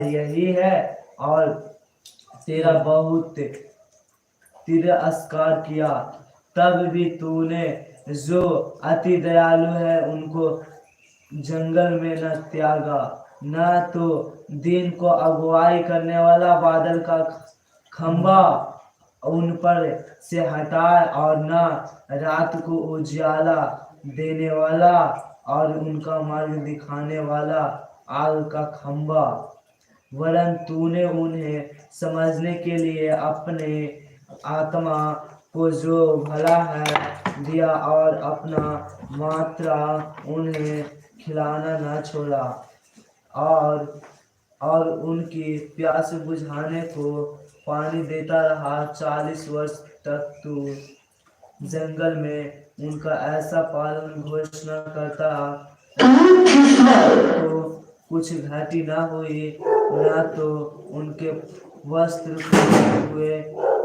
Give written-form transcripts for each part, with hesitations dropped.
यही है, और तेरा बहुत तिरस्कार किया, तब भी तूने जो अति दयालु है उनको जंगल में न त्यागा, न तो दिन को अगुवाई करने वाला बादल का खंबा उन पर से हटाए, और न रात को उजाला देने वाला और उनका मार्ग दिखाने वाला आग का खंबा, वरन तूने उन्हें समझने के लिए अपने आत्मा को जो भला है दिया, और अपना मात्रा उन्हें खिलाना न छोड़ा, और उनकी प्यास बुझाने को पानी देता रहा। 40 वर्ष तक तू जंगल में उनका ऐसा पालन घोषणा करता तो कुछ घाटी न हुई, न तो उनके वस्त्र फूटे हुए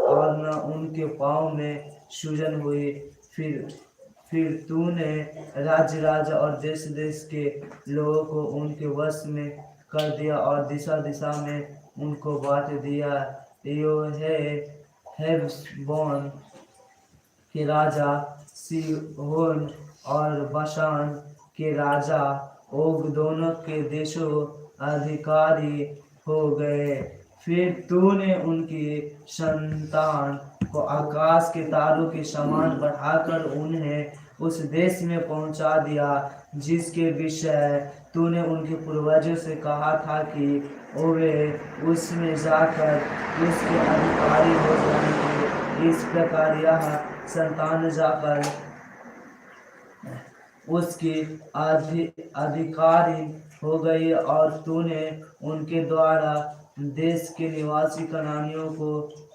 और न उनके पाँव में सूजन हुई। फिर तूने राज्य राज्य और देश देश के लोगों को उनके वश में कर दिया, और दिशा दिशा में उनको बांट दिया। यो है हेशबोन के राजा सीहोन और बाशान के राजा ओग दोनों के देशों अधिकारी हो गए। फिर तूने उनकी संतान को आकाश के तारों के समान बढ़ाकर उन्हें उस देश में पहुंचा दिया, जिसके विषय तूने उनके पूर्वजों से कहा था कि वे उसमें जाकर उसके अधिकारी हो जाएंगे। इस प्रकार यह संतान जाकर उसकी अधिकारी हो गई, और तूने उनके द्वारा देश के निवासी कनानियों को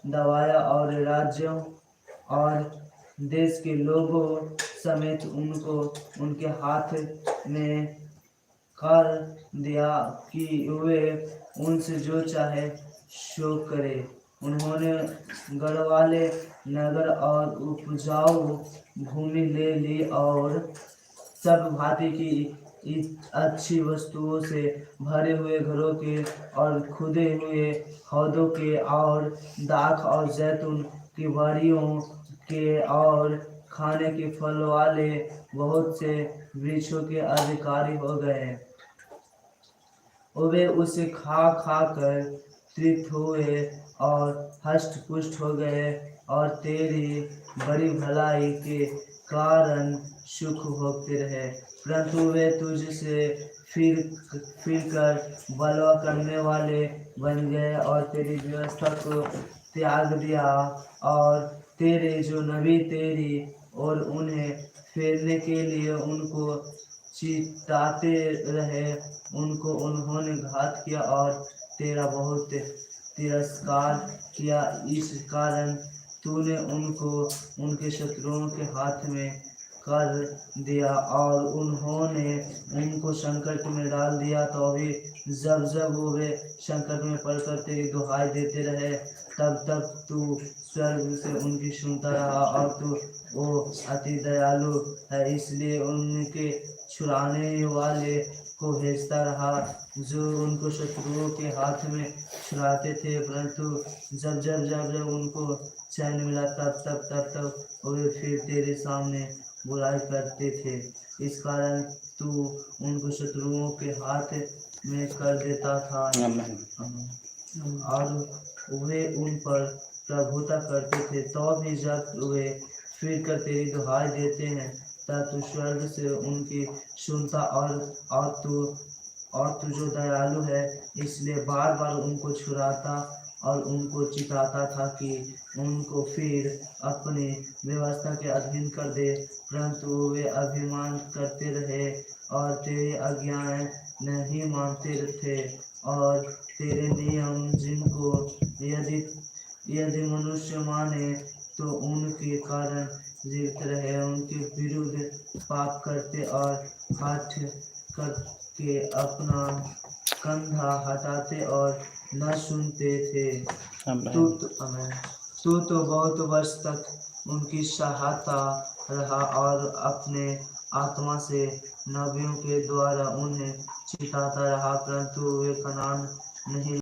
दबाया, और राज्यों और देश के लोगों समेत उनको उनके हाथ में कर दिया कि वे उनसे जो चाहे सो करे। उन्होंने गढ़वाले नगर और उपजाऊ भूमि ले ली, और सब भांति की अच्छी वस्तुओं से भरे हुए घरों के और खुदे हुए हौदों के और दाख और जैतून की बारियों के और खाने के फल वाले बहुत से वृक्षों के अधिकारी हो गए। वे उसे खा खा कर तृप्त हुए और हष्ट पुष्ट हो गए, और तेरी बड़ी भलाई के कारण सुख भोगते रहे। परंतु वे तुझसे फिर कर बलवा करने वाले बन गए, और तेरी व्यवस्था को त्याग दिया, और तेरे जो नबी तेरी और उन्हें फेरने के लिए उनको चिताते रहे, उनको उन्होंने घात किया और तेरा बहुत तिरस्कार किया। इस कारण तूने उनको उनके शत्रुओं के हाथ में कर दिया, और उन्होंने उनको संकट में डाल दिया। तो भी जब जब वे संकट में पड़कर तेरी दुहाई देते रहे, तब तब तू स्वर्ग से उनकी सुनता रहा, और तू वो अति दयालु है, इसलिए उनके छुड़ाने वाले को भेजता रहा, जो उनको शत्रुओं के हाथ में छुड़ाते थे। परंतु जब उनको चैन मिला, तब वे फिर तेरे सामने बुराई करते थे। इस कारण तू उनको शत्रुओं के हाथ में कर देता था, और वे उन पर प्रभुता करते थे। तो भी जब वे फिर कर तेरी दुहाई देते हैं, तब तू स्वर्ग से उनकी सुनता, और तू जो दयालु है, इसलिए बार बार उनको छुड़ाता और उनको चिताता था कि उनको फिर अपनी व्यवस्था के अधीन कर दे। परंतु वे अभिमान करते रहे और तेरी आज्ञाएं नहीं मानते थे, और तेरे नियम जिनको यदि मनुष्य माने तो उनके कारण जीवित रहे, उनके विरुद्ध पाप करते और हठ करके अपना कंधा हटाते और न सुनते थे। तू तो बहुत वर्ष तक उनकी सहायता रहा, और अपने आत्मा से नबियों के द्वारा उन्हें चिताता रहा। परंतु वे कनान नहीं